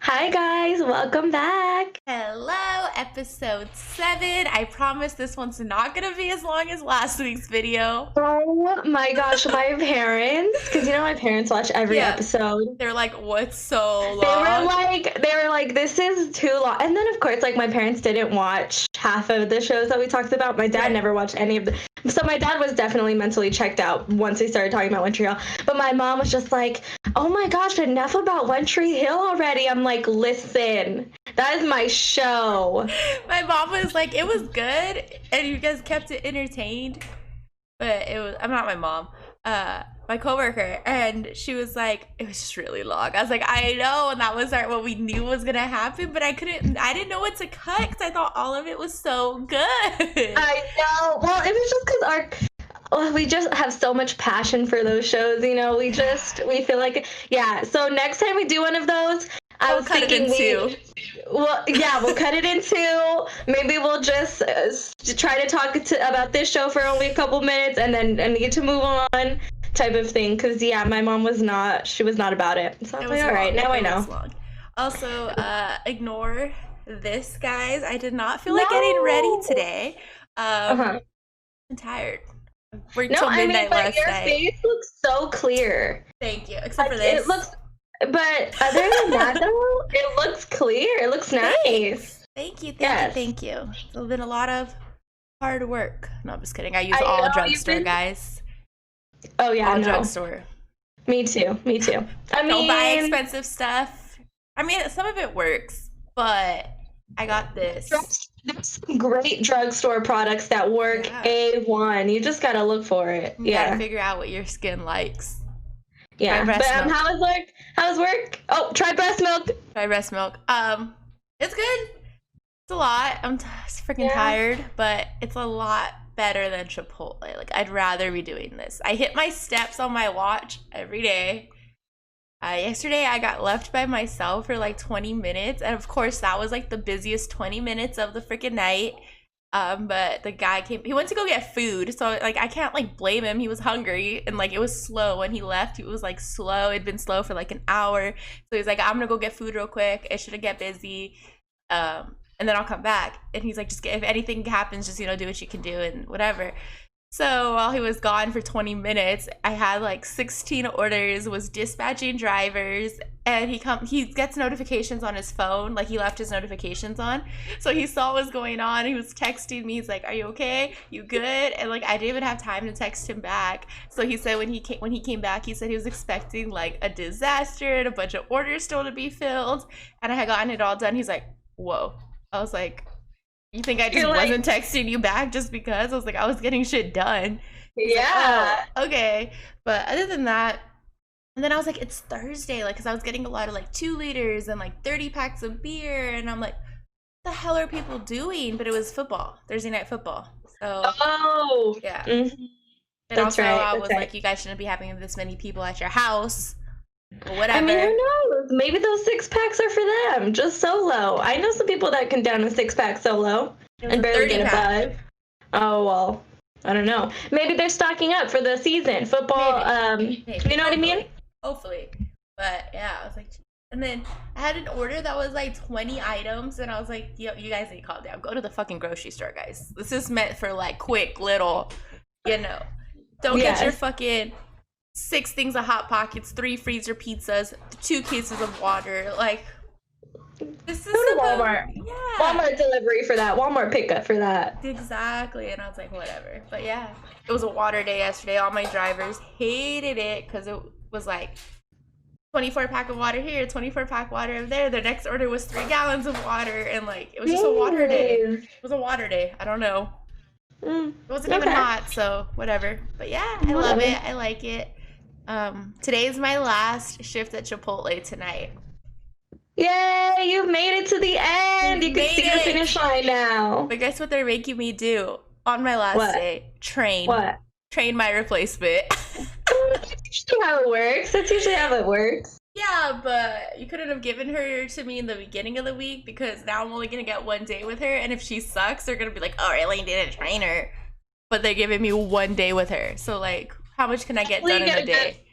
Hi guys, welcome back. Hello, episode 7. I promise this one's not gonna be as long as last week's video. Oh my gosh, my parents, because my parents watch every episode. They're like, what's so long? They were like, this is too long. And then of course, like my parents didn't watch half of the shows that we talked about. My dad never watched any of the. So my dad was definitely mentally checked out once we started talking about One Tree Hill. But my mom was just like, oh my gosh, enough about One Tree Hill already. I'm like, listen, that is my show. My mom was like, it was good, and you guys kept it entertained. But it was, I'm not my mom, my coworker, and she was like, it was just really long. I was like, I know, and that was what we knew was gonna happen, but I didn't know what to cut because I thought all of it was so good. I know. Well, it was just because we just have so much passion for those shows, we feel like, yeah. So next time we do one of those, I was thinking we'll cut it in two. Maybe we'll just try to talk about this show for only a couple minutes and then need to move on type of thing. Because, my mom was not about it. So I was like, all right, now I know. Also, ignore this, guys. I did not feel like getting ready today. I'm tired. Worked till midnight last your night. face looks so clear. Thank you. Except for this. It looks, but other than that, though, it looks clear. It looks nice. Thank you. Thank you. It's been a lot of hard work. No, I'm just kidding. I use all drugstore, guys. Oh, yeah, all drugstore. Me too. I mean, don't buy expensive stuff. I mean, some of it works, but I got this. There's some great drugstore products that work A1. You just gotta look for it. You gotta figure out what your skin likes. Yeah, but how's work? Oh, try breast milk. Try breast milk. It's good. It's a lot. I'm freaking tired, but it's a lot better than Chipotle. Like, I'd rather be doing this. I hit my steps on my watch every day. Yesterday I got left by myself for like 20 minutes, and of course that was like the busiest 20 minutes of the freaking night. But the guy came, he went to go get food, so like I can't like blame him. He was hungry, and like it was slow when he left. It was like slow. It'd been slow for like an hour, so he's like, I'm gonna go get food real quick. It shouldn't get busy, and then I'll come back. And he's like, just if anything happens, just do what you can do and whatever. So while he was gone for 20 minutes, I had like 16 orders, was dispatching drivers, and he gets notifications on his phone, like he left his notifications on. So he saw what was going on. He was texting me. He's like, are you okay? You good? And like I didn't even have time to text him back. So he said when he came back, he said he was expecting like a disaster and a bunch of orders still to be filled. And I had gotten it all done. He's like, whoa. I was like, you think I just wasn't texting you back just because? I was like, I was getting shit done. Yeah. Like, oh, okay. But other than that, and then I was like, it's Thursday, like, because I was getting a lot of like 2 liters and like 30 packs of beer, and I'm like, what the hell are people doing? But it was football, Thursday night football. So yeah. And also I was like, you guys shouldn't be having this many people at your house. But whatever. I mean, who knows? Maybe those 6-packs are for them, just solo. I know some people that can down a 6-pack solo and barely get a 5. Oh, well, I don't know. Maybe they're stocking up for the season. Football, Maybe. You know what I mean? Hopefully. But yeah, I was like, and then I had an order that was like 20 items, and I was like, yo, you guys need to calm down. Go to the fucking grocery store, guys. This is meant for like quick little, don't get your fucking 6 things of Hot Pockets, 3 freezer pizzas, 2 cases of water. Like, this is Walmart. Yeah. Walmart delivery for that. Walmart pickup for that. Exactly. And I was like, whatever. But yeah, it was a water day yesterday. All my drivers hated it because it was like 24-pack of water here, 24-pack water over there. The next order was 3 gallons of water, and like it was just a water day. It was a water day. I don't know. It wasn't even hot, so whatever. But yeah, I love it. I like it. Today is my last shift at Chipotle tonight. Yay, you've made it to the end. You can see the finish line now. But guess what they're making me do on my last day? Train my replacement. That's usually how it works. Yeah, but you couldn't have given her to me in the beginning of the week, because now I'm only gonna get 1 day with her, and if she sucks, they're gonna be like, oh, Elaine didn't train her. But they're giving me 1 day with her, so like, how much can I get done in a day?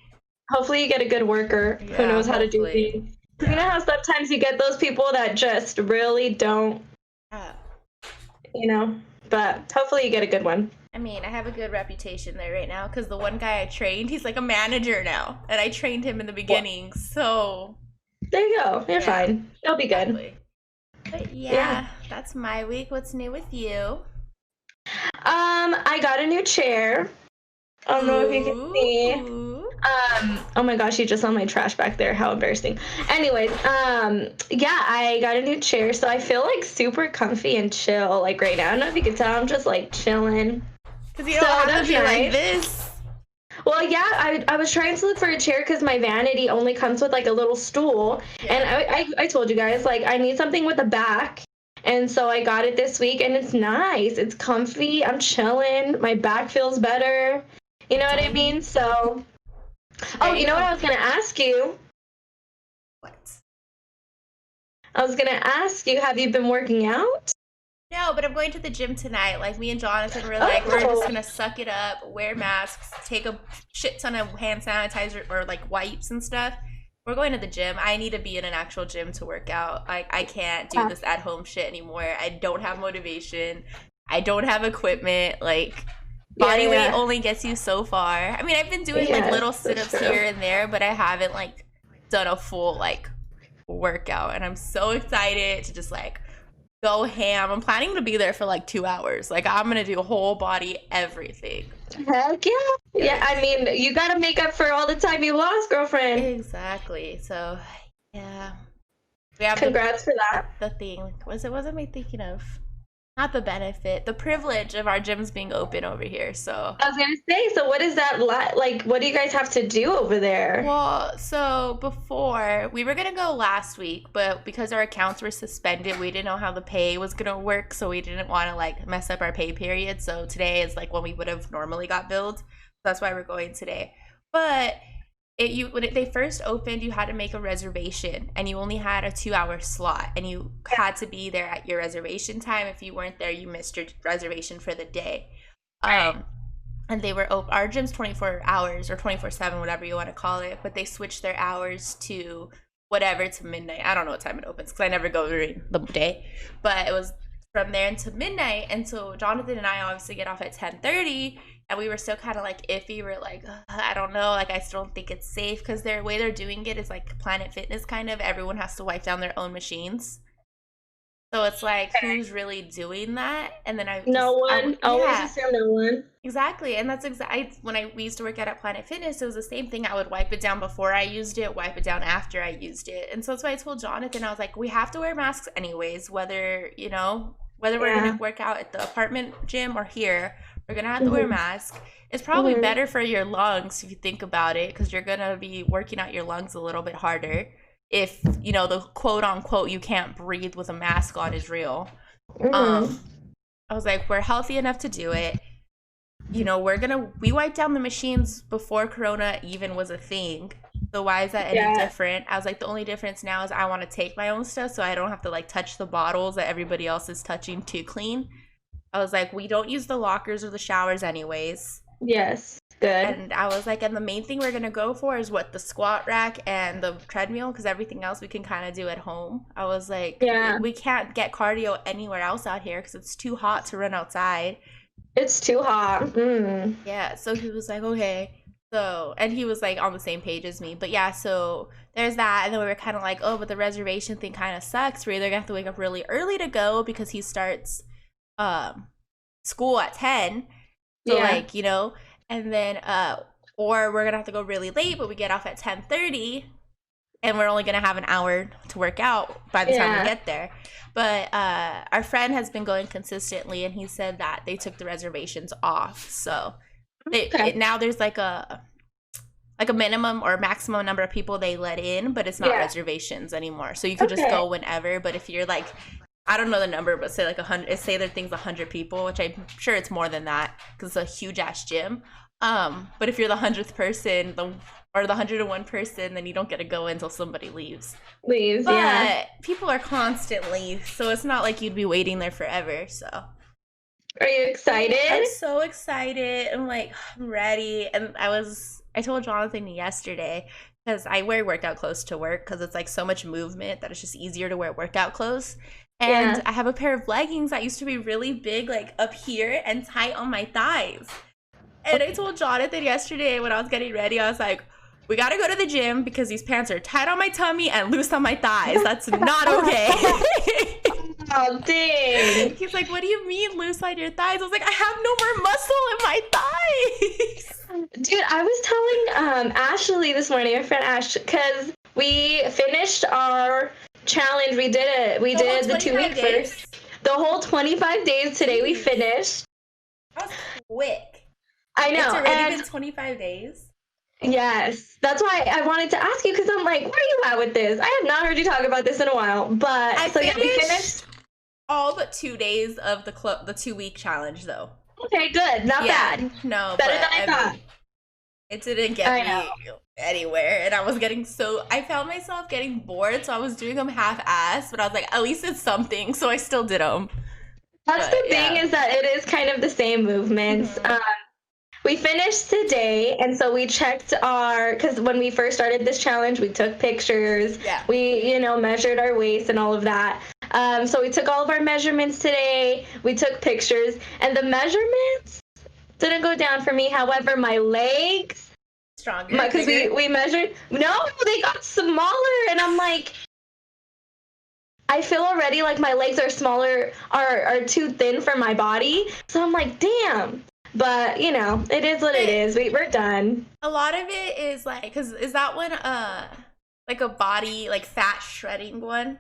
Hopefully you get a good worker who knows how to do things. You know how sometimes you get those people that just really don't, but hopefully you get a good one. I mean, I have a good reputation there right now because the one guy I trained, he's like a manager now, and I trained him in the beginning, so... There you go. You're fine. It'll be good. Exactly. But yeah, that's my week. What's new with you? I got a new chair. I don't know if you can see. Oh my gosh, you just saw my trash back there. How embarrassing. Anyways, yeah, I got a new chair, so I feel like super comfy and chill like right now. I don't know if you can tell, I'm just like chilling. Because you don't have to be like this. Well, yeah, I was trying to look for a chair because my vanity only comes with like a little stool. Yeah. And I told you guys, like, I need something with a back. And so I got it this week, and it's nice. It's comfy. I'm chilling. My back feels better. You know what I mean? So, oh, you know what I was going to ask you? What? I was going to ask you, have you been working out? No, but I'm going to the gym tonight. Like, me and Jonathan were like, we're just going to suck it up, wear masks, take a shit ton of hand sanitizer or, like, wipes and stuff. We're going to the gym. I need to be in an actual gym to work out. Like, I can't do this at-home shit anymore. I don't have motivation. I don't have equipment. Like, body weight only gets you so far. I mean, I've been doing, like, little sit-ups here and there, but I haven't, like, done a full, like, workout. And I'm so excited to just, like, go ham. I'm planning to be there for like 2 hours. Like, I'm gonna do whole body everything. Heck yeah. Yeah, I mean, you gotta make up for all the time you lost, girlfriend. Exactly. So yeah, we have congrats for that. The thing, what am I thinking of? Not the benefit, the privilege of our gyms being open over here. So I was gonna say, so what is that like? What do you guys have to do over there? Well, so before we were gonna go last week, but because our accounts were suspended, we didn't know how the pay was gonna work, so we didn't want to like mess up our pay period. So today is like when we would have normally got billed. So that's why we're going today. But when they first opened, you had to make a reservation, and you only had a 2-hour slot, and you had to be there at your reservation time. If you weren't there, you missed your reservation for the day. And they were open. Our gym's 24 hours or 24/7, whatever you want to call it, but they switched their hours to whatever to midnight. I don't know what time it opens because I never go during the day, but it was from there until midnight. And so Jonathan and I obviously get off at 10:30. And we were still kind of like iffy. We're like, I don't know. Like, I still don't think it's safe because their way they're doing it is like Planet Fitness kind of. Everyone has to wipe down their own machines. So it's like, who's really doing that? And then no one. Always assume no one. Exactly. And that's exactly when we used to work at Planet Fitness, it was the same thing. I would wipe it down before I used it, wipe it down after I used it. And so that's why I told Jonathan, I was like, we have to wear masks anyways, whether we're going to work out at the apartment gym or here. We're going to have to wear a mask. It's probably better for your lungs if you think about it, because you're going to be working out your lungs a little bit harder if, the quote-unquote you can't breathe with a mask on is real. I was like, we're healthy enough to do it. We wiped down the machines before Corona even was a thing. So why is that any different? I was like, the only difference now is I want to take my own stuff so I don't have to, like, touch the bottles that everybody else is touching to clean. I was like, we don't use the lockers or the showers anyways. Yes, good. And I was like, and the main thing we're going to go for is the squat rack and the treadmill, because everything else we can kind of do at home. I was like, we can't get cardio anywhere else out here because it's too hot to run outside. It's too hot. Yeah, so he was like, okay. So, and he was like on the same page as me. But yeah, so there's that. And then we were kind of like, oh, but the reservation thing kind of sucks. We're either going to have to wake up really early to go because he starts school at 10, so and then or we're gonna have to go really late, but we get off at 10:30 and we're only gonna have an hour to work out by the time we get there. But our friend has been going consistently, and he said that they took the reservations off, so now there's like a minimum or maximum number of people they let in, but it's not reservations anymore, so you could just go whenever. But if you're like, I don't know the number, but say like 100, say their thing's 100 people, which I'm sure it's more than that because it's a huge ass gym. But if you're the 100th person or the 101 person, then you don't get to go until somebody leaves. But people are constantly, so it's not like you'd be waiting there forever. So are you excited? I'm so excited. I'm like, I'm ready. And I told Jonathan yesterday, because I wear workout clothes to work because it's like so much movement that it's just easier to wear workout clothes. And I have a pair of leggings that used to be really big, like up here and tight on my thighs. And I told Jonathan yesterday when I was getting ready, I was like, we got to go to the gym because these pants are tight on my tummy and loose on my thighs. That's not okay. Oh, dang. He's like, what do you mean loose on your thighs? I was like, I have no more muscle in my thighs. Dude, I was telling Ashley this morning, my friend Ash, because we finished our challenge. We did it. We did the 2 week first. The whole 25 days today we finished. That was quick. I know. It's already been 25 days. Yes. That's why I wanted to ask you, because I'm like, where are you at with this? I have not heard you talk about this in a while. But we finished all but 2 days of the 2-week challenge, though. Okay, good. Not bad. No, better than I thought. It didn't get me anywhere, and I found myself getting bored, so I was doing them half-assed, but I was like, at least it's something, so I still did them. That's the thing, is that it is kind of the same movements. Mm-hmm. We finished today, and so we checked because when we first started this challenge, we took pictures. Yeah. We, measured our waist and all of that. So we took all of our measurements today. We took pictures, and the measurements didn't go down for me. However, my legs, stronger, because we measured. No, they got smaller, and I'm like, I feel already like my legs are smaller, are too thin for my body. So I'm like, damn. But, it is what it is. We're done. A lot of it is like, because is that one like a body, like fat shredding one?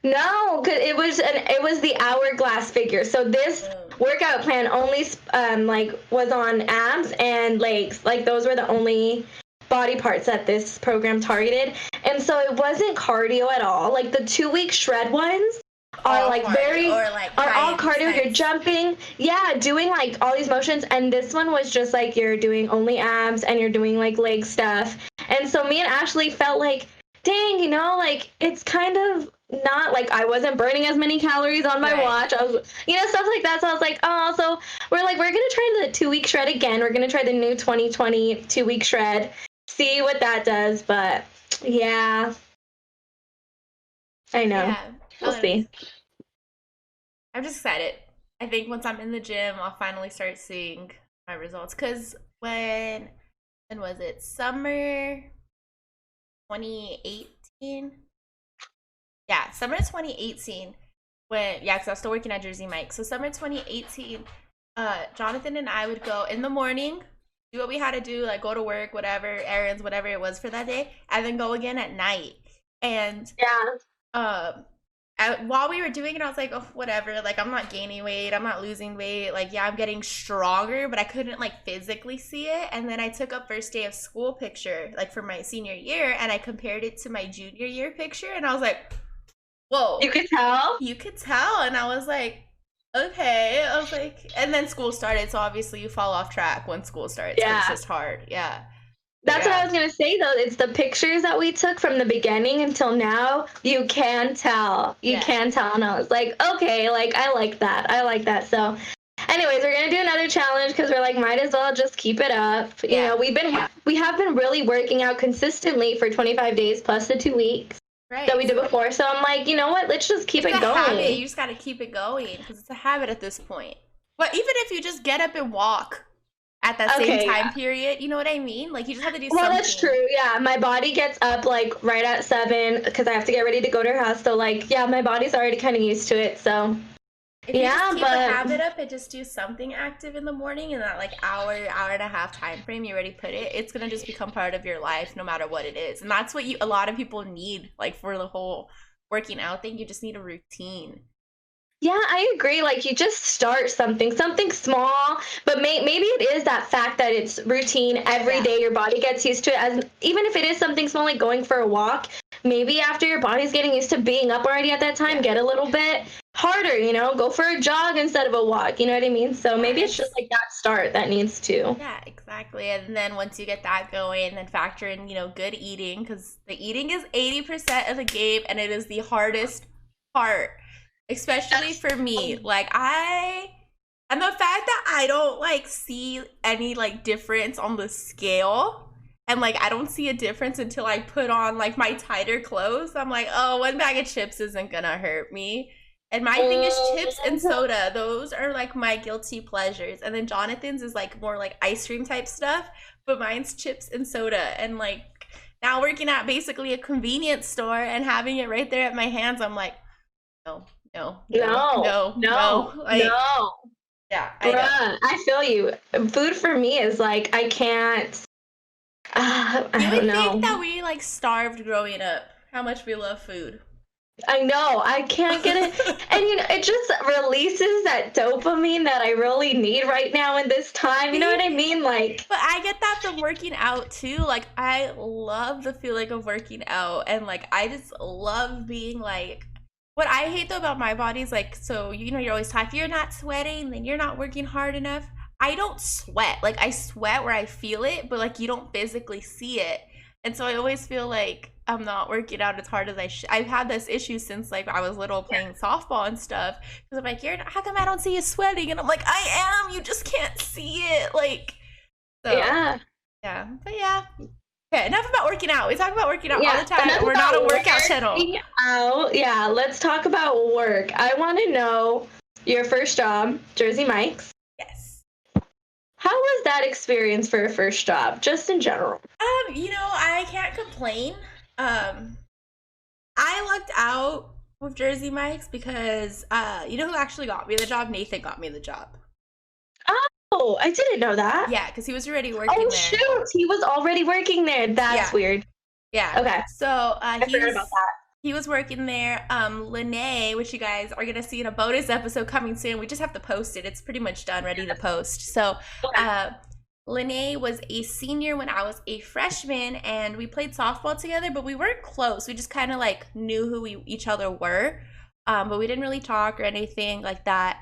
No, because it was the hourglass figure. So this workout plan only was on abs and legs. Like those were the only body parts that this program targeted. And so it wasn't cardio at all. Like the 2-week shred ones are like all cardio. You're jumping, doing like all these motions, and this one was just like you're doing only abs and you're doing like leg stuff. And so me and Ashley felt like, dang, like it's kind of not like I wasn't burning as many calories on my watch. I was, stuff like that. So I was like, oh, so we're gonna try the 2-week shred again. We're gonna try the new 2020 2-week shred, see what that does. But yeah, I know. Yeah. We'll see. I'm just excited. I think once I'm in the gym, I'll finally start seeing my results. Because when was it? Summer 2018? Yeah, summer 2018. Because I was still working at Jersey Mike. So summer 2018, Jonathan and I would go in the morning, do what we had to do, like go to work, whatever, errands, whatever it was for that day, and then go again at night. And while we were doing it, I was like, oh, whatever. Like, I'm not gaining weight. I'm not losing weight. Like, yeah, I'm getting stronger, but I couldn't, like, physically see it. And then I took a first day of school picture, like, for my senior year, and I compared it to my junior year picture, and I was like, whoa. You could tell? You could tell. And I was like, okay. I was like, and then school started, so obviously you fall off track when school starts. Yeah. It's just hard. Yeah. That's what I was going to say, though. It's the pictures that we took from the beginning until now. You can tell. You can tell. And I was like, okay, like, I like that. So, anyways, we're going to do another challenge because we're like, might as well just keep it up. Yeah. We have been really working out consistently for 25 days plus the 2 weeks that we did before. So I'm like, you know what? Let's just keep it going. Habit. You just got to keep it going because it's a habit at this point. But even if you just get up and walk at that same time period, you know what I mean? Like, you just have to do something. Well, that's true, yeah. My body gets up, like, right at 7 because I have to get ready to go to her house. So, like, yeah, my body's already kind of used to it, so. If you just keep a habit up and just do something active in the morning in that, like, hour and a half time frame you already put it, it's going to just become part of your life no matter what it is. And that's what a lot of people need, like, for the whole working out thing. You just need a routine. Yeah, I agree. Like, you just start something small, but maybe it is that fact that it's routine every day. Your body gets used to it. As even if it is something small, like going for a walk, maybe after your body's getting used to being up already at that time, get a little bit harder, go for a jog instead of a walk. You know what I mean? So maybe it's just like that start that needs to. Yeah, exactly. And then once you get that going, then factor in, good eating, because the eating is 80% of the game, and it is the hardest part. Especially for me, like and the fact that I don't like see any like difference on the scale And like I don't see a difference until I put on like my tighter clothes. I'm like, oh, one bag of chips isn't gonna hurt me. And my thing is chips and soda. Those are like my guilty pleasures. And then Jonathan's is like more like ice cream type stuff, but mine's chips and soda. And like now working at basically a convenience store and having it right there at my hands, I'm like, no. Like, no. Yeah, I feel you. Food for me is like I can't. I don't know. Think that we like starved growing up. How much we love food. I know. I can't get it, and you know, it just releases that dopamine that I really need right now in this time. You know what I mean? Like, but I get that from working out too. Like, I love the feeling of working out, and like I just love being like. What I hate though about my body is like, so you know, you're always taught if you're not sweating, then you're not working hard enough. I don't sweat. Like I sweat where I feel it, but like you don't physically see it. And so I always feel like I'm not working out as hard as I should. I've had this issue since like I was little playing softball and stuff. Because I'm like, how come I don't see you sweating? And I'm like, I am. You just can't see it. Like, so, yeah. But yeah. Okay, enough about working out. We talk about working out all the time. We're not a workout channel. Yeah, let's talk about work. I want to know your first job, Jersey Mike's. Yes. How was that experience for a first job, just in general? You know, I can't complain. I lucked out with Jersey Mike's because you know who actually got me the job? Nathan got me the job. Oh, I didn't know that. Yeah, because he was already working there. Oh, shoot. He was already working there. That's weird. Yeah. Okay. So I forgot about that. He was working there. Lene, which you guys are going to see in a bonus episode coming soon. We just have to post it. It's pretty much done, ready to post. So Lene was a senior when I was a freshman, and we played softball together, but we weren't close. We just kind of like knew who each other were, but we didn't really talk or anything like that.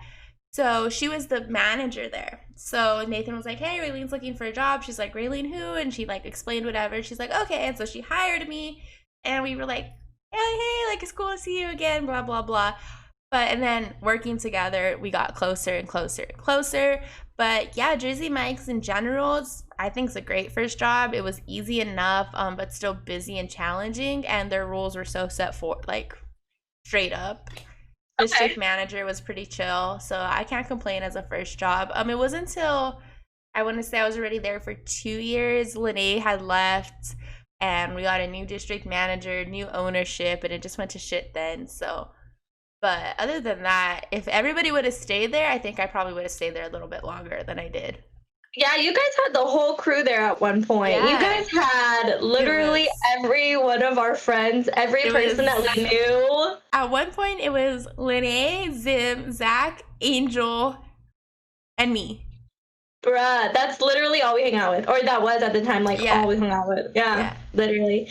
So she was the manager there. So Nathan was like, hey, Raylene's looking for a job. She's like, Raylene who? And she like explained whatever. She's like, okay. And so she hired me, and we were like, hey, like it's cool to see you again, blah, blah, blah. And then working together, we got closer and closer and closer. But yeah, Jersey Mike's in general, I think it's a great first job. It was easy enough, but still busy and challenging. And their rules were so set for like straight up. District manager was pretty chill, so I can't complain as a first job. It wasn't until I want to say I was already there for 2 years. Lene had left, and we got a new district manager, new ownership, and it just went to shit then. So, but other than that, if everybody would have stayed there, I think I probably would have stayed there a little bit longer than I did. Yeah, you guys had the whole crew there at one point. Yeah. You guys had literally every one of our friends, every person that we knew. At one point, it was Lene, Zim, Zach, Angel, and me. Bruh, that's literally all we hang out with. Or that was at the time, like, all we hung out with. Yeah, literally.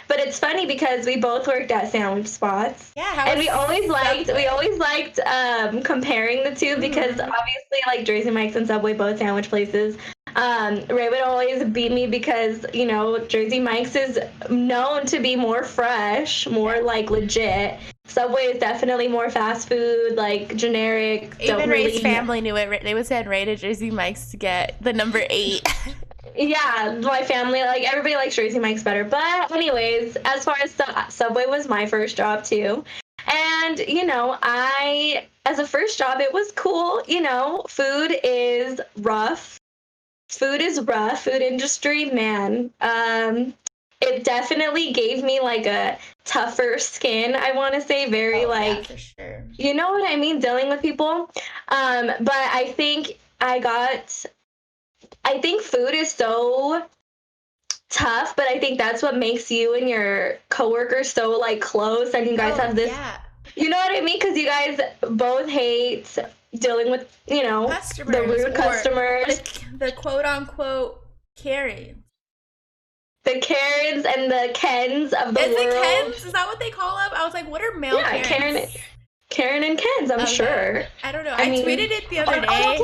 But it's funny because we both worked at sandwich spots. Yeah, and we always liked comparing the two because obviously like Jersey Mike's and Subway, both sandwich places. Ray would always beat me because, you know, Jersey Mike's is known to be more fresh, more like legit. Subway is definitely more fast food, like generic. Even Ray's family knew it. They would send Ray to Jersey Mike's to get the number 8. Yeah, my family, like, everybody likes Jersey Mike's better. But anyways, as far as Subway was my first job, too. And, you know, as a first job, it was cool. You know, food is rough. Food industry, man. It definitely gave me, like, a tougher skin, I want to say. Very, yeah, for sure. You know what I mean? Dealing with people. But I think food is so tough, but I think that's what makes you and your coworkers so like close, and you guys have this, you know what I mean? Because you guys both hate dealing with, you know, customers, the rude customers, the quote unquote Karens. The Karens and the Kens of the world. Is it Kens? Is that what they call them? I was like, what are male Karens? Karen and Kens, I'm sure. I don't know. I tweeted it the other day.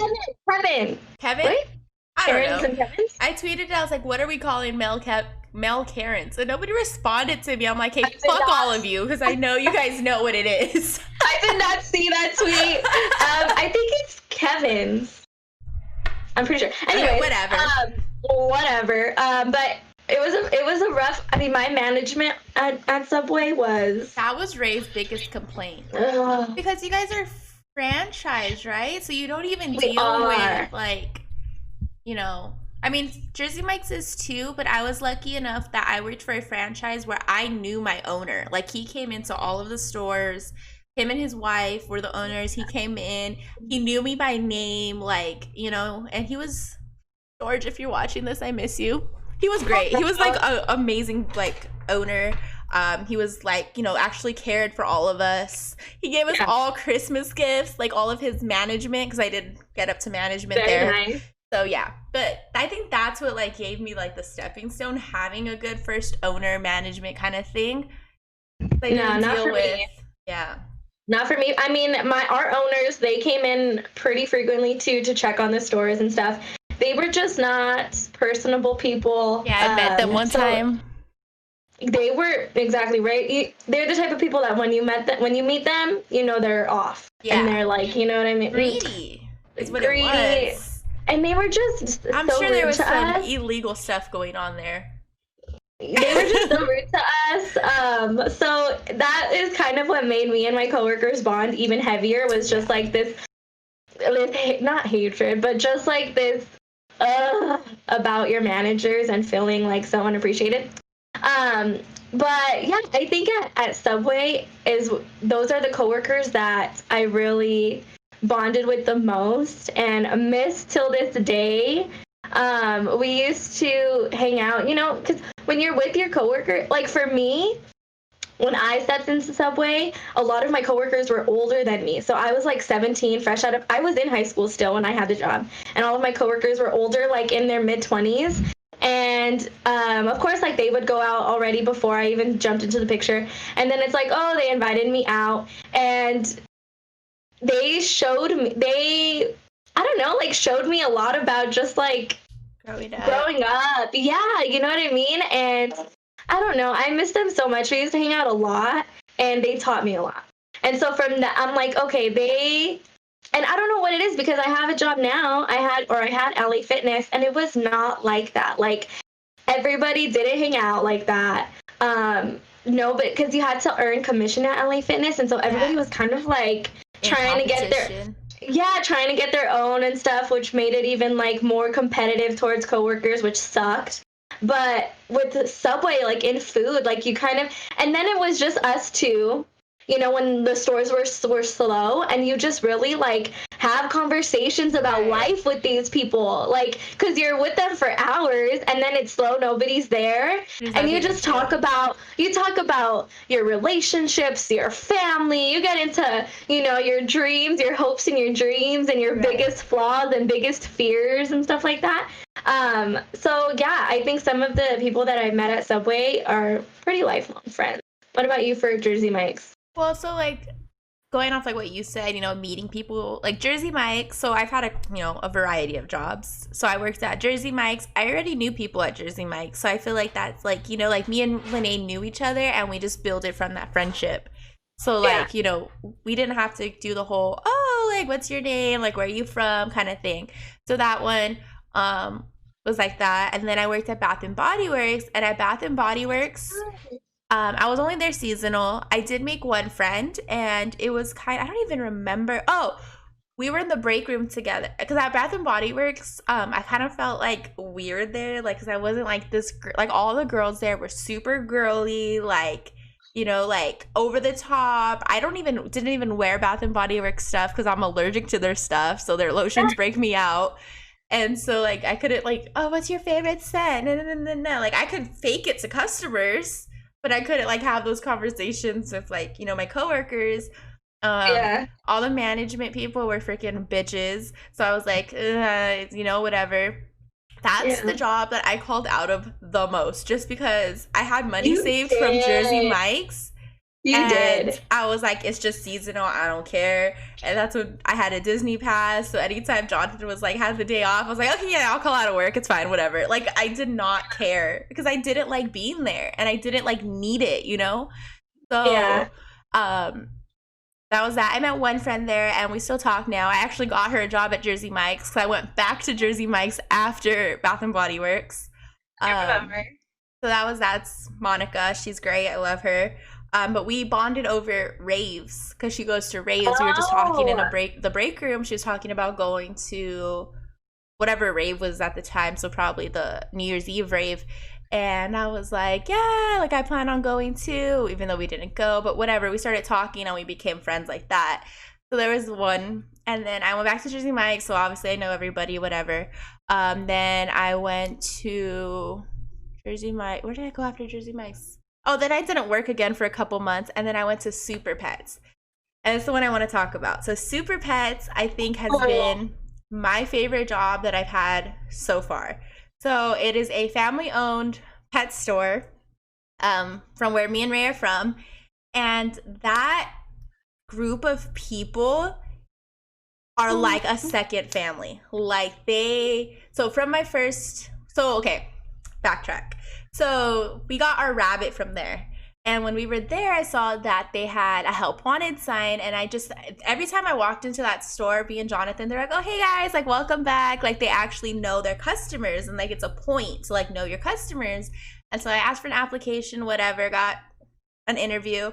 Kevin? Wait? I don't know. And Kevins? I tweeted it. I was like, what are we calling male Karens? And nobody responded to me. I'm like, hey, fuck all of you, because I know you guys know what it is. I did not see that tweet. I think it's Kevin's. I'm pretty sure. Anyway, whatever. whatever. But it was a rough. I mean, my management at Subway was. That was Ray's biggest complaint. Ugh, Because you guys are franchise, right? So you don't even we deal are. with like, you know, I mean, Jersey Mike's is too, but I was lucky enough that I worked for a franchise where I knew my owner. Like he came into all of the stores. Him and his wife were the owners. He came in. He knew me by name, like, and he was George, if you're watching this, I miss you. He was great. He was like an amazing like owner. He was like, actually cared for all of us. He gave us Yeah, all Christmas gifts, like all of his management, because I did get up to management very there. nice. So yeah, but I think that's what like gave me like the stepping stone, having a good first owner management kind of thing. I No, didn't not deal for with, me. yeah, Not for me. I mean, our owners, they came in pretty frequently too to check on the stores and stuff. They were just not personable people. yeah. I met them one So time. they were exactly right. They're the type of people that when you meet them, they're off, and Yeah, they're like, you know what I mean, greedy is what it greedy, was. and they were just I'm so sure there rude was to some us. illegal stuff going on there. They were just so rude to us. So that is kind of what made me and my coworkers bond even heavier. Was just Yeah. like this not hatred, but just like this about your managers and feeling like so unappreciated. Um, but yeah, I think at Subway those are the coworkers that I really bonded with the most and miss till this day. We used to hang out, because when you're with your coworker, like for me, when I stepped into Subway, a lot of my coworkers were older than me. So I was like 17, I was in high school still when I had the job. And all of my coworkers were older, like in their mid 20s. And of course, like they would go out already before I even jumped into the picture. And then it's like, oh, they invited me out. And I don't know, like showed me a lot about just like Growing up. growing up. Yeah, you know what I mean? And I don't know. I miss them so much. We used to hang out a lot, and they taught me a lot. And so from that, I'm like, okay, and I don't know what it is because I have a job now. I had LA Fitness, and it was not like that. Like everybody didn't hang out like that. No, but because you had to earn commission at LA Fitness, and so everybody Yeah. was kind of like In trying to get their competition. yeah, trying to get their own and stuff, which made it even like more competitive towards coworkers, which sucked. But with the Subway, like in food, like you kind of, and then it was just us two, when the stores were slow, and you just really like have conversations about Right. life with these people, like because you're with them for hours, and then it's slow, nobody's there, There's and you nothing to just do. talk about your relationships, your family, you get into your dreams, your hopes and your dreams, and your Right. biggest flaws and biggest fears and stuff like that. So yeah, I think some of the people that I met at Subway are pretty lifelong friends. What about you for Jersey Mike's? Well, so like going off like what you said, meeting people like Jersey Mike's. So I've had a variety of jobs. So I worked at Jersey Mike's. I already knew people at Jersey Mike's. So I feel like that's like, like me and Lene knew each other and we just built it from that friendship. So Yeah. like, we didn't have to do the whole, oh, like what's your name? Like where are you from? Kind of thing. So that one was like that. And then I worked at Bath and Body Works, and at Bath and Body Works, I was only there seasonal. I did make one friend, and it was I don't even remember. Oh, we were in the break room together. Because at Bath and Body Works, I kind of felt like weird there, like, because I wasn't like this, like, all the girls there were super girly, like, like over the top. Didn't even wear Bath and Body Works stuff because I'm allergic to their stuff, so their lotions break me out. And so, like, I couldn't, like, oh, what's your favorite scent? No. Like, I could fake it to customers, but I couldn't, like, have those conversations with, like, my coworkers. Yeah. All the management people were freaking bitches. So I was like, whatever. That's Yeah. the job that I called out of the most, just because I had money You saved from Jersey did. Mike's. You And did. I was like, it's just seasonal. I don't care. And that's when I had a Disney pass. So anytime Jonathan was like, had the day off, I was like, okay, yeah, I'll call out of work. It's fine, whatever. Like, I did not care because I didn't like being there and I didn't like need it, So, Yeah. um, that was that. I met one friend there, and we still talk now. I actually got her a job at Jersey Mike's, because I went back to Jersey Mike's after Bath and Body Works. I remember. So that's Monica. She's great. I love her. But we bonded over raves, because she goes to raves. We were just talking in the break room. She was talking about going to whatever rave was at the time, so probably the New Year's Eve rave. And I was like, yeah, like I plan on going too, even though we didn't go, but whatever. We started talking and we became friends like that. So there was one, and then I went back to Jersey Mike's, so obviously I know everybody, whatever. Then I went to Jersey Mike. Where did I go after Jersey Mike's? Oh, then I didn't work again for a couple months, and then I went to Super Pets. And it's the one I want to talk about. So Super Pets, I think, has been my favorite job that I've had so far. So it is a family-owned pet store from where me and Ray are from. And that group of people are like a second family. Okay, backtrack. So we got our rabbit from there. And when we were there, I saw that they had a help wanted sign. And every time I walked into that store, me and Jonathan, they're like, oh, hey guys, like, welcome back. Like, they actually know their customers, and like, it's a point to like know your customers. And so I asked for an application, whatever, got an interview.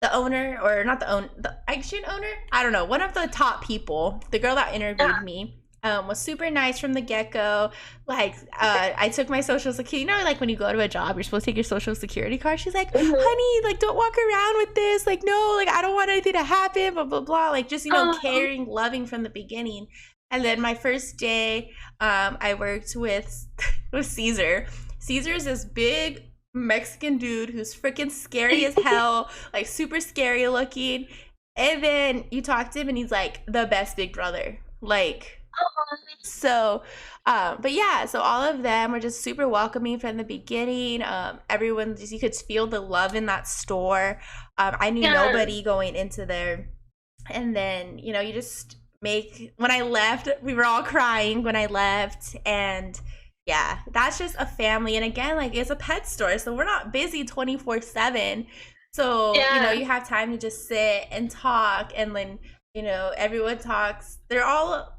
The owner, or not the owner, the action owner, I don't know, one of the top people, the girl that interviewed me, was super nice from the get-go. Like, I took my social security, you know, like when you go to a job, you're supposed to take your social security card. She's like, honey, like, don't walk around with this. Like, no, like, I don't want anything to happen, blah, blah, blah. Like, just, you know, caring, loving from the beginning. And then my first day, I worked with Caesar. Caesar is this big Mexican dude who's freaking scary as hell, like super scary looking. And then you talk to him and he's like the best big brother. Like, so, but yeah, so all of them were just super welcoming from the beginning. Everyone, you could feel the love in that store. I knew nobody going into there. And then, you know, when I left, we were all crying when I left. And yeah, that's just a family. And again, like, it's a pet store, so we're not busy 24/7. So, you know, you have time to just sit and talk. And then, you know, everyone talks. They're all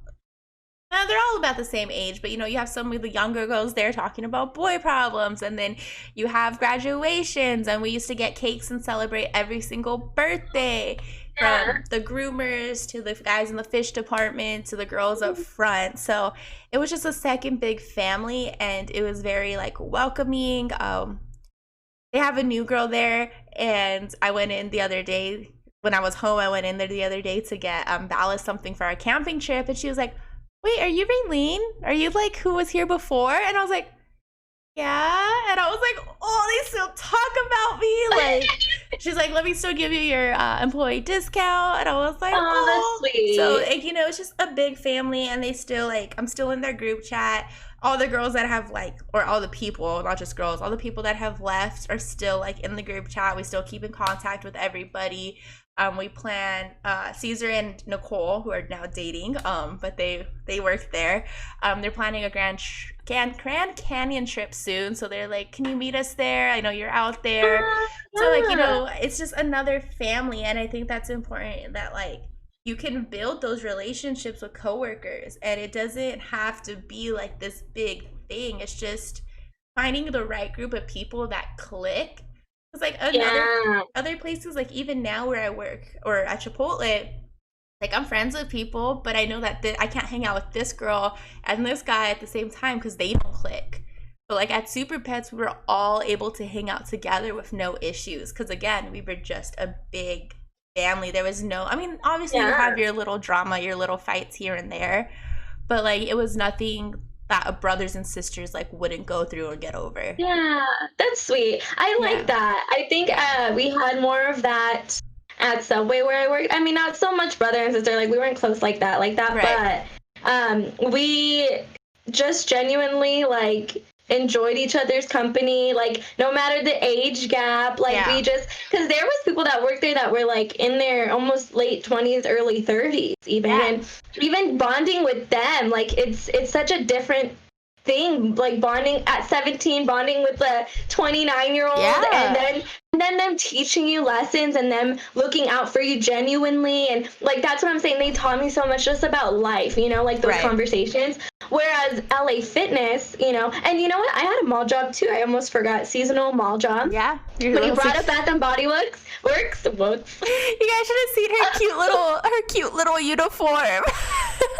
about the same age, but, you know, you have some of the younger girls there talking about boy problems, and then you have graduations, and we used to get cakes and celebrate every single birthday, from the groomers to the guys in the fish department to the girls up front. So it was just a second big family, and it was very, like, welcoming. They have a new girl there, and I went in the other day when I was home. I went in there the other day to get ballast something for our camping trip, and she was like, wait, are you Raylene? Are you like who was here before? And I was like, yeah. And I was like, oh, they still talk about me. Like, she's like, let me still give you your employee discount. And I was like, oh, that's sweet. So, like, you know, it's just a big family, and they still, like, I'm still in their group chat. All the girls that have, like, or all the people, not just girls, all the people that have left are still, like, in the group chat. We still keep in contact with everybody. We plan, Caesar and Nicole, who are now dating, but they work there. They're planning a Grand Canyon trip soon. So they're like, can you meet us there? I know you're out there. So, like, you know, it's just another family. And I think that's important, that, like, you can build those relationships with coworkers, and it doesn't have to be like this big thing. It's just finding the right group of people that click. It's like other places, like even now where I work or at Chipotle, like, I'm friends with people, but I know that I can't hang out with this girl and this guy at the same time because they don't click. But like at Super Pets, we were all able to hang out together with no issues, because again, we were just a big family. There was no, I mean, obviously you have your little drama, your little fights here and there, but like it was nothing that brothers and sisters like wouldn't go through or get over. Yeah, that's sweet. I like that. I think we had more of that at Subway where I worked. I mean, not so much brother and sister, like we weren't close like that, right. But we just genuinely like enjoyed each other's company, like no matter the age gap, like we just, because there was people that worked there that were like in their almost late 20s, early 30s even, and even bonding with them, like it's such a different thing, like bonding at 17, bonding with a 29-year-old, and then and then them teaching you lessons and them looking out for you genuinely, and like that's what I'm saying, they taught me so much just about life, you know, like those conversations. Whereas LA Fitness, you know, and you know what, I had a mall job too. I almost forgot. Seasonal mall job. Yeah, when you brought up Bath and Body Works. You guys should have seen her cute little uniform.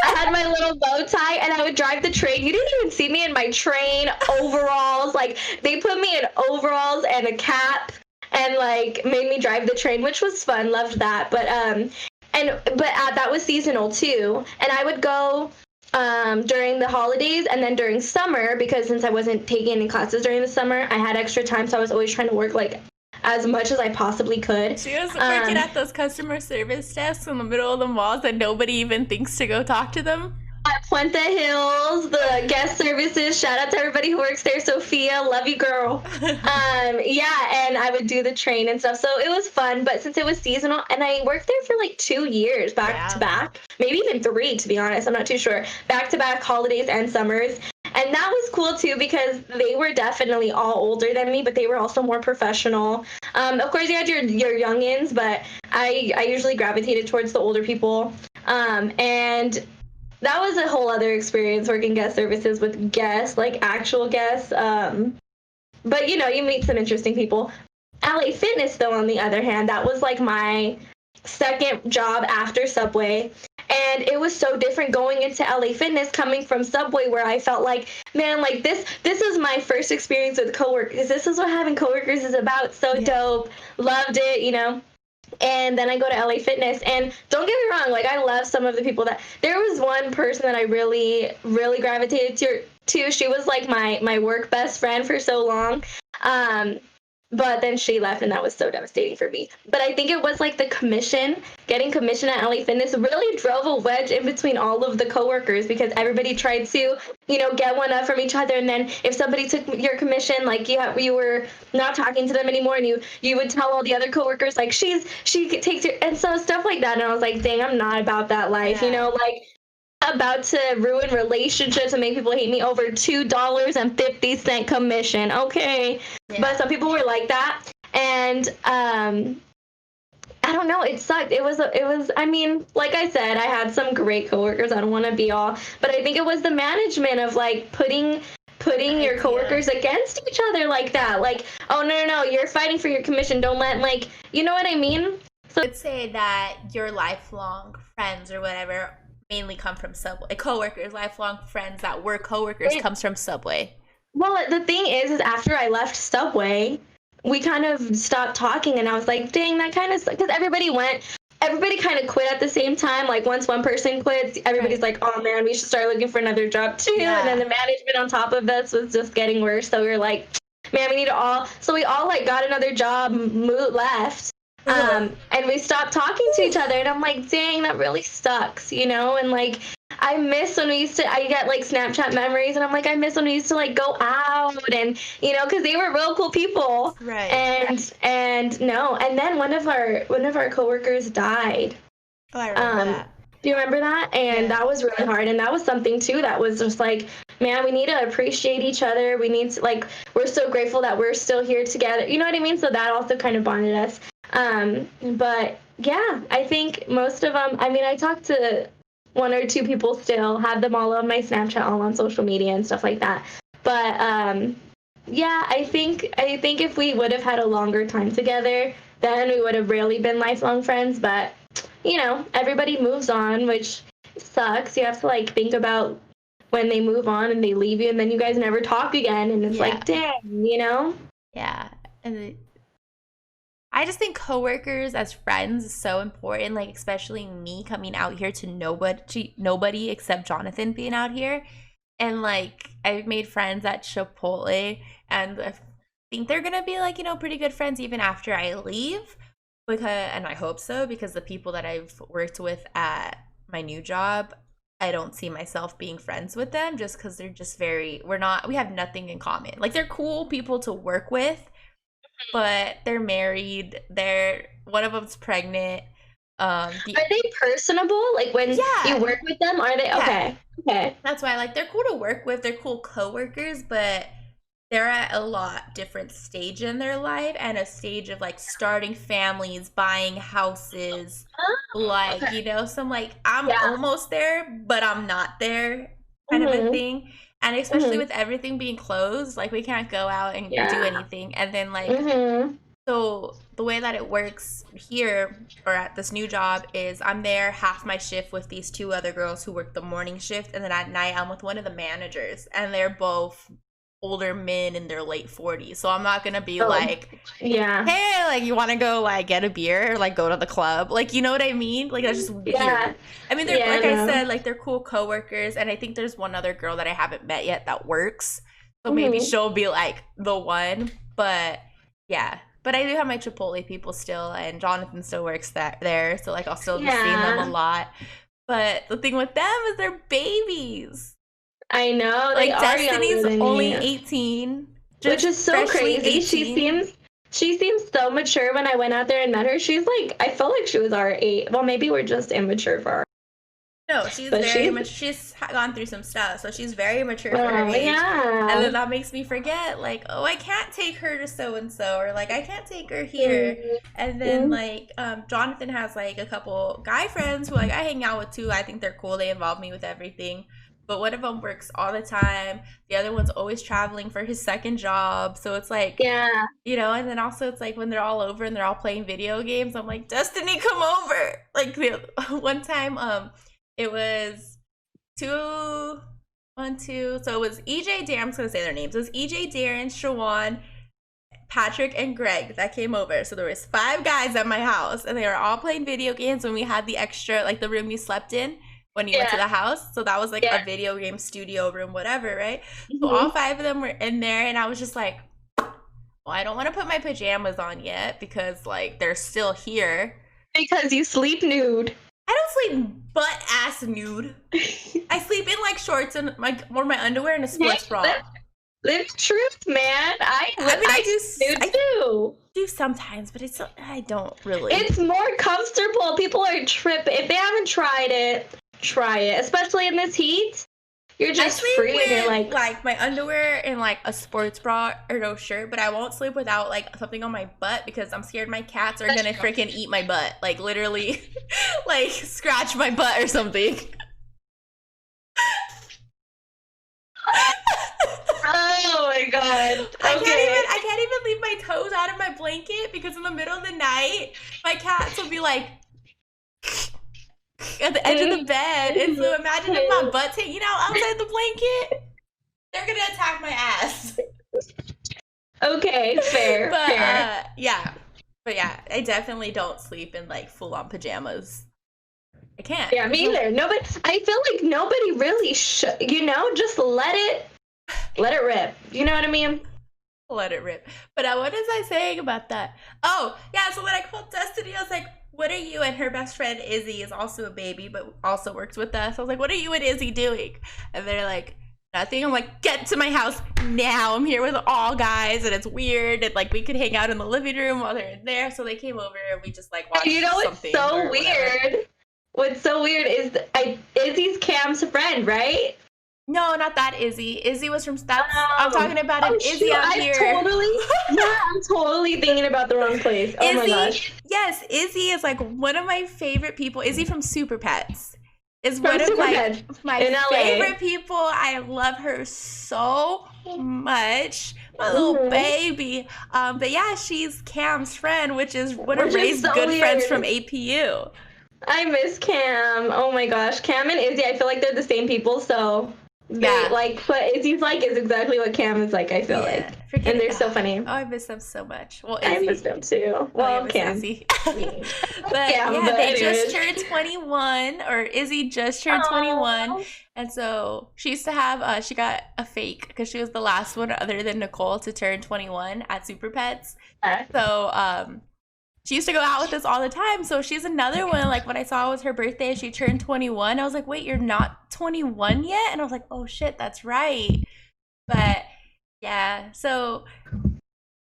I had my little bow tie and I would drive the train. You didn't even see me in my train overalls. Like, they put me in overalls and a cap and like made me drive the train, which was fun. Loved that. But that was seasonal too. And I would go during the holidays and then during summer, because since I wasn't taking any classes during the summer, I had extra time, so I was always trying to work like as much as I possibly could. She was working at those customer service desks in the middle of the malls that nobody even thinks to go talk to them. At Puente Hills, the guest services, shout out to everybody who works there. Sophia, love you, girl. Yeah, and I would do the train and stuff, so it was fun. But since it was seasonal, and I worked there for like 2 years back to back, maybe even 3, to be honest, I'm not too sure, back to back holidays and summers. And that was cool too, because they were definitely all older than me, but they were also more professional. Of course, you had your youngins, but I usually gravitated towards the older people. And that was a whole other experience, working guest services with guests, like actual guests. But you know, you meet some interesting people. LA Fitness, though, on the other hand, that was like my second job after Subway. And it was so different going into LA Fitness, coming from Subway, where I felt like, man, like this is my first experience with coworkers. This is what having coworkers is about. So dope. Loved it, you know. And then I go to LA Fitness, and don't get me wrong, like I love some of the people that, there was one person that I really, really gravitated to. She was like my work best friend for so long. But then she left, and that was so devastating for me. But I think it was like the commission, getting commission at LA Fitness really drove a wedge in between all of the coworkers, because everybody tried to, you know, get one up from each other. And then if somebody took your commission, like you were not talking to them anymore, and you would tell all the other coworkers like she takes your, and so stuff like that. And I was like, dang, I'm not about that life, you know, like about to ruin relationships and make people hate me over $2.50 commission. Okay. But some people were like that, and I don't know, it sucked. It was I mean, like I said, I had some great coworkers. I don't want to be all, but I think it was the management of like putting your coworkers against each other like that. Like, oh no, you're fighting for your commission, don't let, like, you know what I mean? So I would say that your lifelong friends or whatever mainly come from Subway. Coworkers, lifelong friends that were coworkers, comes from Subway. Well, the thing is after I left Subway, we kind of stopped talking, and I was like, dang, that kind of, because everybody kind of quit at the same time. Like, once one person quits, everybody's like, oh man, we should start looking for another job too. And then the management on top of this was just getting worse. So we were like, man, we need to all, so we all like got another job, left. And we stopped talking to each other, and I'm like, dang, that really sucks, you know? And like, I miss when I get like Snapchat memories, and I'm like, I miss when we used to like go out, and you know, because they were real cool people. Right. And no, and then one of our coworkers died. Oh, I remember that. Do you remember that? And that was really hard, and that was something too that was just like, man, we need to appreciate each other. We need to, like, we're so grateful that we're still here together. You know what I mean? So that also kind of bonded us. But yeah, I think most of them, I mean, I talked to 1 or 2 people still, have them all on my Snapchat, all on social media and stuff like that. But yeah, I think if we would have had a longer time together, then we would have really been lifelong friends. But you know, everybody moves on, which sucks. You have to like think about when they move on and they leave you, and then you guys never talk again, and it's like, dang, you know? Yeah. And I just think coworkers as friends is so important, like especially me coming out here to nobody except Jonathan being out here. And like, I've made friends at Chipotle, and I think they're gonna be like, you know, pretty good friends even after I leave, and I hope so, because the people that I've worked with at my new job, I don't see myself being friends with them, just because they're just we have nothing in common. Like, they're cool people to work with, but they're married. One of them's pregnant. Are they personable? Like, when you work with them, are they? Okay. That's why, like, they're cool to work with. They're cool coworkers, but they're at a lot different stage in their life, and a stage of like starting families, buying houses, like, Okay. you know, so I'm like, I'm Yeah. almost there, but I'm not there kind of a Mhm. thing. And especially Mhm. with everything being closed, like we can't go out and do Yeah. anything. And then like, Mhm. so the way that it works here or at this new job is I'm there half my shift with these two other girls who work the morning shift, and then at night I'm with one of the managers, and they're both older men in their late 40s. So I'm not gonna be Oh. like, Yeah. hey, like you want to go like get a beer or like go to the club, like, you know what I mean? Like that's just weird. Yeah. I mean, they're Yeah. like I No. said, like they're cool coworkers, and I think there's one other girl that I haven't met yet that works, so maybe Mhm. she'll be like the one. But yeah, but I do have my Chipotle people still, and Jonathan still works there, so like I'll still be seeing them a Yeah. lot. But the thing with them is they're babies. I know they Like are younger Destiny's than only me, 18, which just is so freshly crazy. 18. She seems so mature. When I went out there and met her, she's like, I felt like she was our age. Well, maybe we're just immature for her, No, she's but very she's much. She's gone through some stuff, so she's very mature for her oh age. And yeah. then that makes me forget, like, oh, I can't take her to so and so, or like, I can't take her here. And then Mhm. like, Jonathan has like a couple guy friends who like I hang out with too. I think they're cool. They involve me with everything. But one of them works all the time. The other one's always traveling for his second job. So it's like, Yeah. you know, and then also it's like when they're all over and they're all playing video games, I'm like, Destiny, come over. Like one time, it was two, one, two. So it was EJ, Darren. I'm just gonna say their names. It was EJ, Darren, Shawan, Patrick, and Greg that came over. So there was 5 guys at my house, and they were all playing video games. When we had the extra, like the room you slept in when you went to Yeah. the house, so that was like Yeah. a video game studio room, whatever, right? So all Mhm. 5 of them were in there, and I was just like, well, I don't want to put my pajamas on yet because like they're still here. Because you sleep nude. I don't sleep butt ass nude. I sleep in like shorts and my underwear and a sports bra. Live truth, man. I do too. do sometimes, but I don't really. It's more comfortable. People are tripping. If they haven't tried it, try it. Especially in this heat. You're just free and you're like my underwear and like a sports bra or no shirt, but I won't sleep without like something on my butt because I'm scared my cats are gonna freaking eat my butt. Like literally like scratch my butt or something. Oh my god. Okay. I can't even leave my toes out of my blanket because in the middle of the night my cats will be like at the edge of the bed, and so imagine if my butt's hanging out outside the blanket. They're gonna attack my ass. Okay, fair. But fair. yeah, I definitely don't sleep in like full on pajamas. I can't. Yeah, me either. Nobody. I feel like nobody really should. You know, just let it rip. You know what I mean? Let it rip. But what was I saying about that? Oh yeah, so when I called Destiny, I was like, what are you and her best friend Izzy is also a baby but also works with us. I was like, what are you and Izzy doing? And they're like, nothing. I'm like, get to my house now. I'm here with all guys and it's weird, and like we could hang out in the living room while they're in there. So they came over and we just like watched something. What's so weird? What's so weird is Izzy's Cam's friend, right? No, not that Izzy. Izzy was from I'm talking about an Izzy out here. I'm totally thinking about the wrong place. Oh Izzy, my gosh. Yes, Izzy is like one of my favorite people. Izzy from Super Pets is From one of Super like Pets my in LA. favorite people. I love her so much. My little baby. But yeah, she's Cam's friend, which is one of Ray's so good friends from APU. I miss Cam. Oh my gosh. Cam and Izzy, I feel like they're the same people, so yeah, like what Izzy's like is exactly what Cam is like, I feel like. And they're so funny. Oh, I miss them so much. Well, Izzy. I miss them too. Well, Cam. But yeah, they just turned 21, or Izzy just turned 21. And so she used to have, she got a fake because she was the last one other than Nicole to turn 21 at Super Pets. So, she used to go out with us all the time. So she's another one. Like when I saw it was her birthday, she turned 21. I was like, wait, you're not 21 yet? And I was like, oh shit, that's right. But yeah, so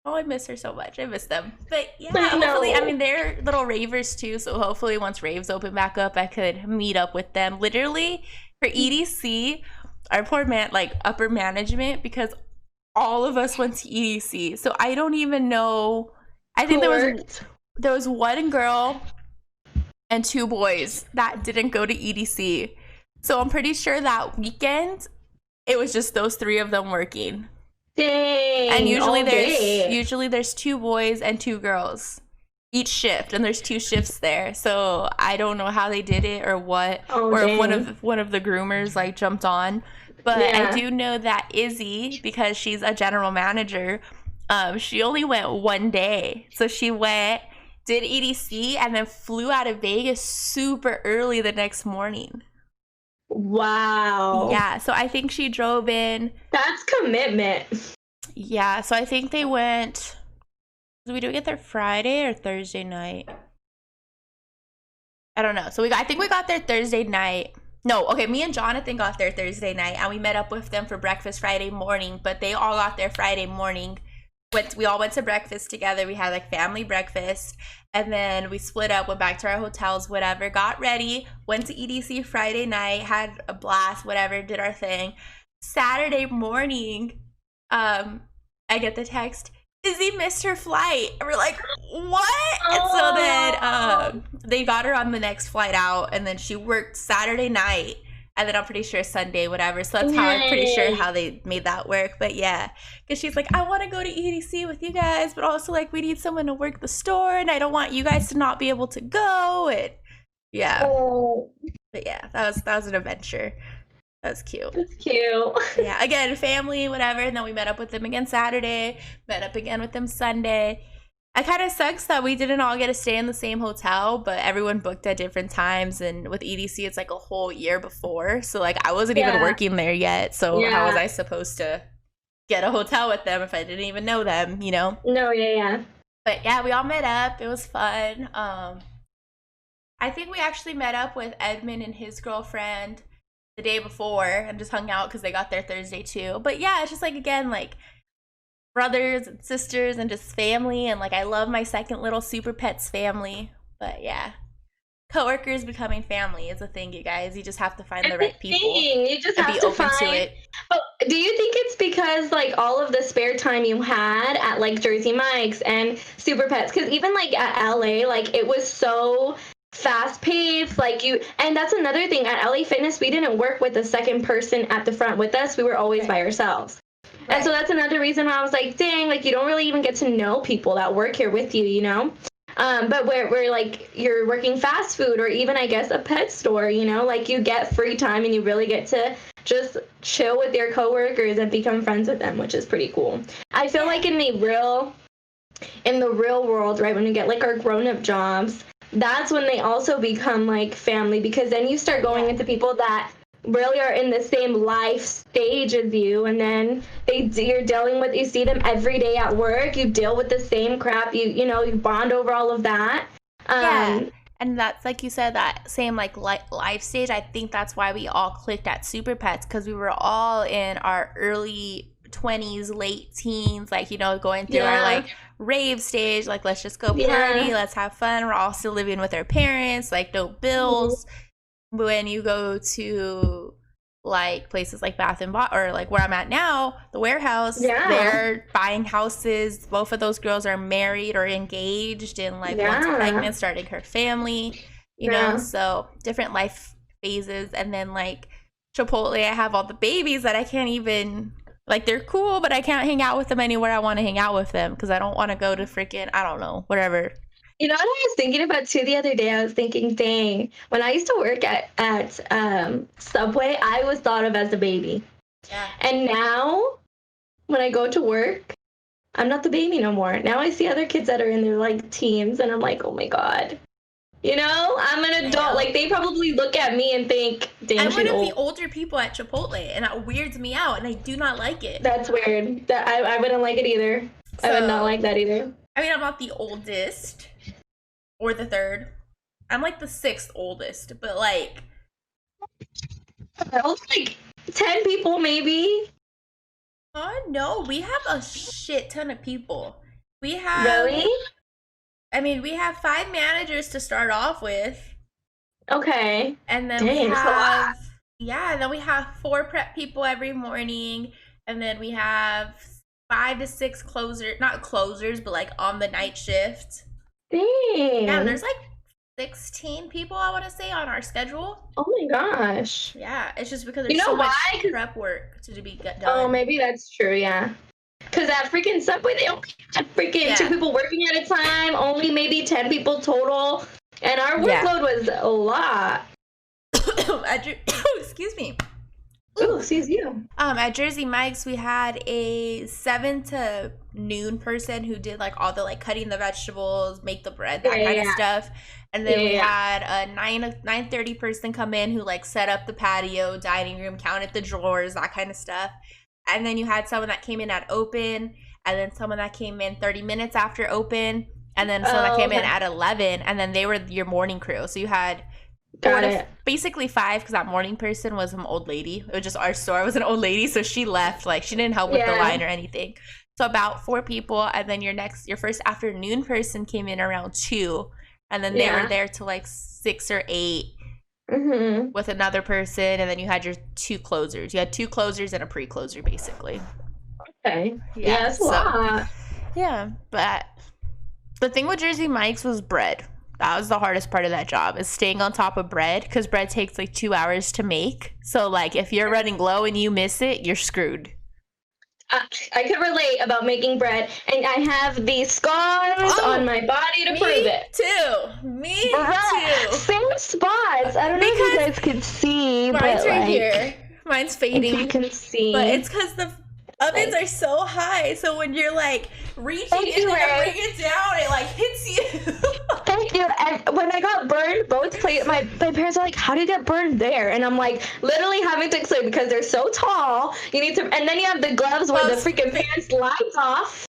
I miss her so much. I miss them. But yeah, hopefully, I mean, they're little ravers too. So hopefully once raves open back up, I could meet up with them. Literally for EDC, our poor man, like upper management, because all of us went to EDC. So I don't even know. I think there was one girl and 2 boys that didn't go to EDC. So I'm pretty sure that weekend it was just those 3 of them working. Dang. And usually there's 2 boys and 2 girls each shift, and there's 2 shifts there. So I don't know how they did it or what, or if one of the groomers like jumped on. But I do know that Izzy, because she's a general manager, she only went one day. So she went, did EDC, and then flew out of Vegas super early the next morning. Wow. Yeah, so I think she drove in. That's commitment. Yeah, so I think they went. Did we get there Friday or Thursday night? I don't know. So I think we got there Thursday night. No, okay, me and Jonathan got there Thursday night, and we met up with them for breakfast Friday morning, but they all got there Friday morning. We all went to breakfast together. We had like family breakfast, and then we split up, went back to our hotels, whatever, got ready, went to EDC Friday night, had a blast, whatever, did our thing. Saturday morning, I get the text, Izzy missed her flight. And we're like, what? And so then they got her on the next flight out, and then she worked Saturday night, and then I'm pretty sure Sunday, whatever. So that's how I'm pretty sure how they made that work. But yeah, because she's like, I want to go to EDC with you guys, but also like we need someone to work the store, and I don't want you guys to not be able to go. And yeah, but yeah, that was an adventure. That was cute. That's cute. Yeah, again, family, whatever. And then we met up with them again Saturday, met up again with them Sunday. It kind of sucks that we didn't all get to stay in the same hotel, but everyone booked at different times. And with EDC, it's like a whole year before. So, like, I wasn't even working there yet. So, how was I supposed to get a hotel with them if I didn't even know them, you know? No, yeah. But, yeah, we all met up. It was fun. I think we actually met up with Edmund and his girlfriend the day before and just hung out because they got there Thursday too. But yeah, it's just like, again, like brothers and sisters and just family, and like I love my second little Super Pets family. But yeah, coworkers becoming family is a thing, you guys. You just have to find the right people. You just have to find. To it. Oh, do you think it's because like all of the spare time you had at like Jersey Mike's and Super Pets? Because even like at LA, like it was so fast paced, like and that's another thing at LA Fitness, we didn't work with a second person at the front with us. We were always by ourselves. Right. And so that's another reason why I was like, dang, like you don't really even get to know people that work here with you, you know? But where like you're working fast food or even I guess a pet store, you know, like you get free time and you really get to just chill with your coworkers and become friends with them, which is pretty cool. I feel like in the real world, right, when we get like our grown-up jobs, that's when they also become like family, because then you start going into people that really are in the same life stage as you, and then you're dealing with, you see them every day at work, you deal with the same crap, you know, you bond over all of that. And that's like you said, that same like life stage. I think that's why we all clicked at Super Pets, because we were all in our early 20s, late teens, like, you know, going through our like rave stage, like let's just go party, let's have fun. We're all still living with our parents, like no bills. When you go to like places like Bath and Body, or like where I'm at now, the warehouse, they're buying houses. Both of those girls are married or engaged, and like one's pregnant, starting her family, you know, so different life phases. And then like Chipotle, I have all the babies that I can't even, like, they're cool, but I can't hang out with them anywhere I want to hang out with them because I don't want to go to freaking, I don't know, whatever. You know what I was thinking about too the other day? I was thinking, dang, when I used to work at Subway, I was thought of as a baby. Yeah. And now, when I go to work, I'm not the baby no more. Now I see other kids that are in their like teens, and I'm like, oh my god. You know, I'm an adult. Like, they probably look at me and think, dang, I'm one of the older people at Chipotle, and that weirds me out, and I do not like it. That's weird. I wouldn't like it either. So, I would not like that either. I mean, I'm not the oldest or the third. I'm like the 6th oldest, but like... like 10 people, maybe? No, we have a shit ton of people. We have... Really? I mean, we have 5 managers to start off with. Okay. And then we have... Yeah, and then we have 4 prep people every morning. And then we have 5 to 6 closers, not closers, but like on the night shift. Dang. Yeah, there's like 16 people, I want to say, on our schedule. Oh my gosh. Yeah, it's just because there's so much prep work to be done. Oh, maybe that's true, yeah. Because that freaking Subway, they only have freaking 2 people working at a time, only maybe 10 people total. And our workload was a lot. Excuse me. Oh, excuse you. At Jersey Mike's, we had a 7 to noon person who did like all the like cutting the vegetables, make the bread, that kind of stuff. And then we had a 9:30 person come in who like set up the patio, dining room, counted the drawers, that kind of stuff. And then you had someone that came in at open, and then someone that came in 30 minutes after open, and then someone that came in at 11, and then they were your morning crew. So you had basically 5, because that morning person was some old lady. It was just our store was an old lady, so she left. Like, she didn't help with the line or anything. So about 4 people, and then your first afternoon person came in around 2, and then they were there till like 6 or 8 with another person, and then you had your 2 closers. You had 2 closers and a pre-closer, basically. Okay. Yeah, that's a lot. Yeah, but the thing with Jersey Mike's was bread. That was the hardest part of that job, is staying on top of bread, because bread takes like 2 hours to make. So like if you're running low and you miss it, you're screwed. I can relate about making bread, and I have these scars on my body to prove it. Me too. Same spots. I don't know if you guys can see, mine's but right like, here. Mine's fading. You can see, but it's because the ovens are so high, so when you're like reaching in to bring it down, it like hits you. Thank you. And when I got burned, my parents are like, "How do you get burned there?" And I'm like, literally having to explain, because they're so tall. You need to, and then you have the gloves where the freaking pants slides off.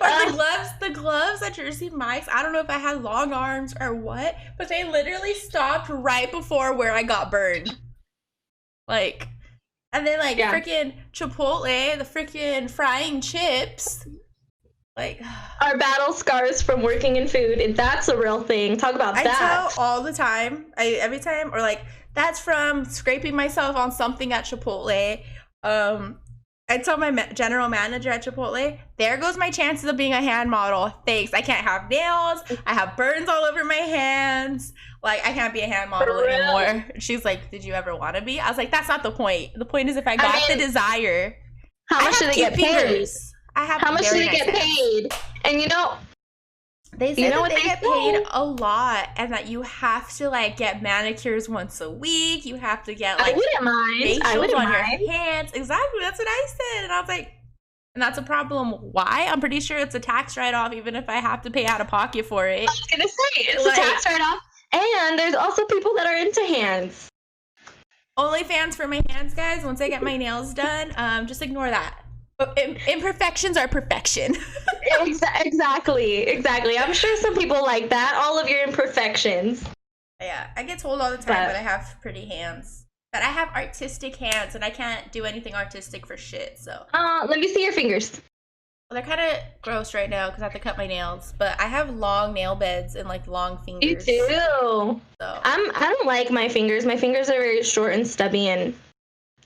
Or the gloves at Jersey Mike's. I don't know if I had long arms or what, but they literally stopped right before where I got burned. Like. And then, like, freaking Chipotle, the freaking frying chips. Like, our battle scars from working in food, and that's a real thing. Talk about that. I tell all the time. Every time, or like, that's from scraping myself on something at Chipotle. I tell my general manager at Chipotle, there goes my chances of being a hand model. Thanks. I can't have nails. I have burns all over my hands. Like, I can't be a hand model anymore. She's like, did you ever want to be? I was like, that's not the point. The point is if I got the desire. How much do they get paid? How much do they get paid? And you know, they say that they get paid a lot, and that you have to like get manicures once a week. You have to get like facials on your hands. Exactly, that's what I said, and I was like, and that's a problem. Why? I'm pretty sure it's a tax write-off, even if I have to pay out of pocket for it. I was gonna say it's a tax write-off, and there's also people that are into hands. OnlyFans for my hands, guys. Once I get my nails done, just ignore that. Imperfections are perfection. Exactly. I'm sure some people like that. All of your imperfections. Yeah, I get told all the time that I have pretty hands. That I have artistic hands, and I can't do anything artistic for shit. So. Let me see your fingers. Well, they're kind of gross right now because I have to cut my nails. But I have long nail beds and like long fingers. You do. So. I don't like my fingers. My fingers are very short and stubby, and.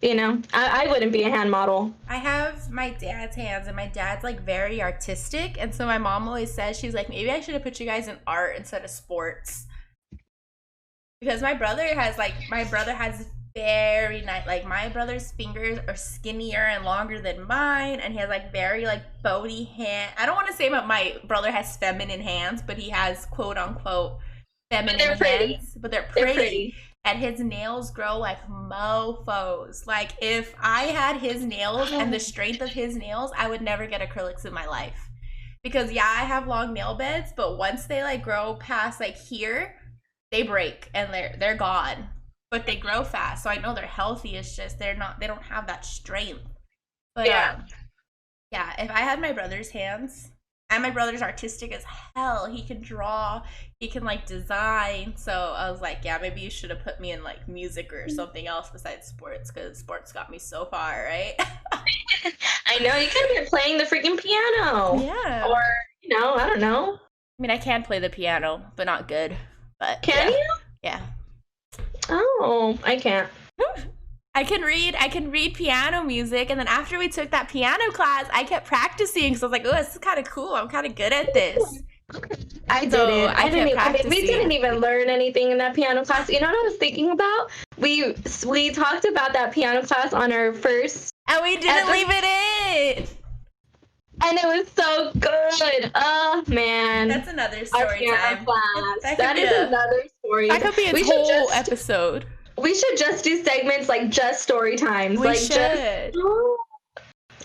You know, I wouldn't be a hand model. I have my dad's hands, and my dad's like very artistic, and so my mom always says, she's like, maybe I should have put you guys in art instead of sports, because my brother has very nice, like my brother's fingers are skinnier and longer than mine, and he has like very like bony hand. I don't want to say my brother has feminine hands, but he has quote unquote feminine hands, but they're pretty. And his nails grow like mofos. Like, if I had his nails and the strength of his nails, I would never get acrylics in my life. Because, yeah, I have long nail beds, but once they, like, grow past, like, here, they break and they're gone. But they grow fast, so I know they're healthy. It's just they don't have that strength. But, yeah, if I had my brother's hands, and my brother's artistic as hell. He can draw. He can, like, design. So I was like, yeah, maybe you should have put me in, like, music or something else besides sports, because sports got me so far, right? I know. You could have been playing the freaking piano. Yeah. Or, you know, I don't know. I mean, I can play the piano, but not good. But Can you? Yeah. Oh, I can't. I can read piano music, and then after we took that piano class, I kept practicing because I was like, oh, this is kind of cool. I'm kind of good at this. I didn't. We didn't even learn anything in that piano class. You know what I was thinking about? We talked about that piano class on our first, and we didn't leave it in. And it was so good. Oh man, that's another story time. That is another story. That could be a whole episode. We should just do segments like just story times. We should.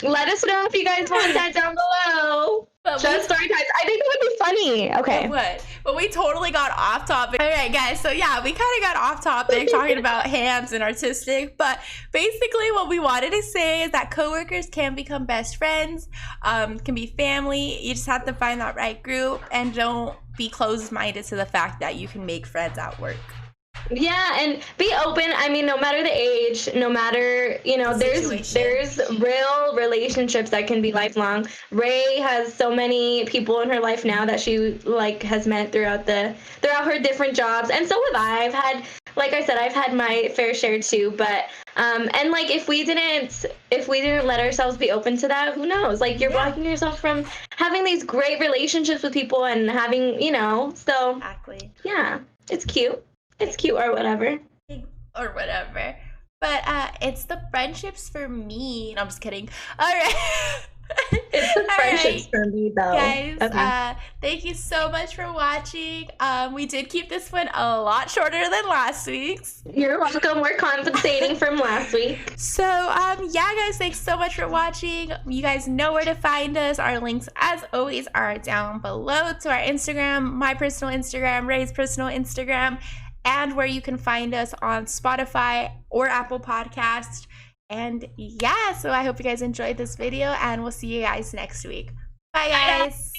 Let us know if you guys want that down below. Just story times. I think it would be funny. Okay. It would. But we totally got off topic. All right, guys. So yeah, we kind of got off topic talking about hams and artistic. But basically what we wanted to say is that coworkers can become best friends, can be family. You just have to find that right group and don't be closed-minded to the fact that you can make friends at work. Yeah, and be open. I mean, no matter the age, no matter, there's real relationships that can be lifelong. Ray has so many people in her life now that she has met throughout her different jobs, and so have I. I've had my fair share too, but and if we didn't let ourselves be open to that, who knows? You're blocking yourself from having these great relationships with people and having, so exactly. Yeah, it's cute. It's cute or whatever. But it's the friendships for me. No, I'm just kidding. All right. It's the friendships for me, though. Guys, okay. Thank you so much for watching. We did keep this one a lot shorter than last week's. You're welcome. We're compensating from last week. So, yeah, guys, thanks so much for watching. You guys know where to find us. Our links, as always, are down below to our Instagram, my personal Instagram, Ray's personal Instagram, and where you can find us on Spotify or Apple Podcast. And yeah, so I hope you guys enjoyed this video, and we'll see you guys next week. Bye, guys.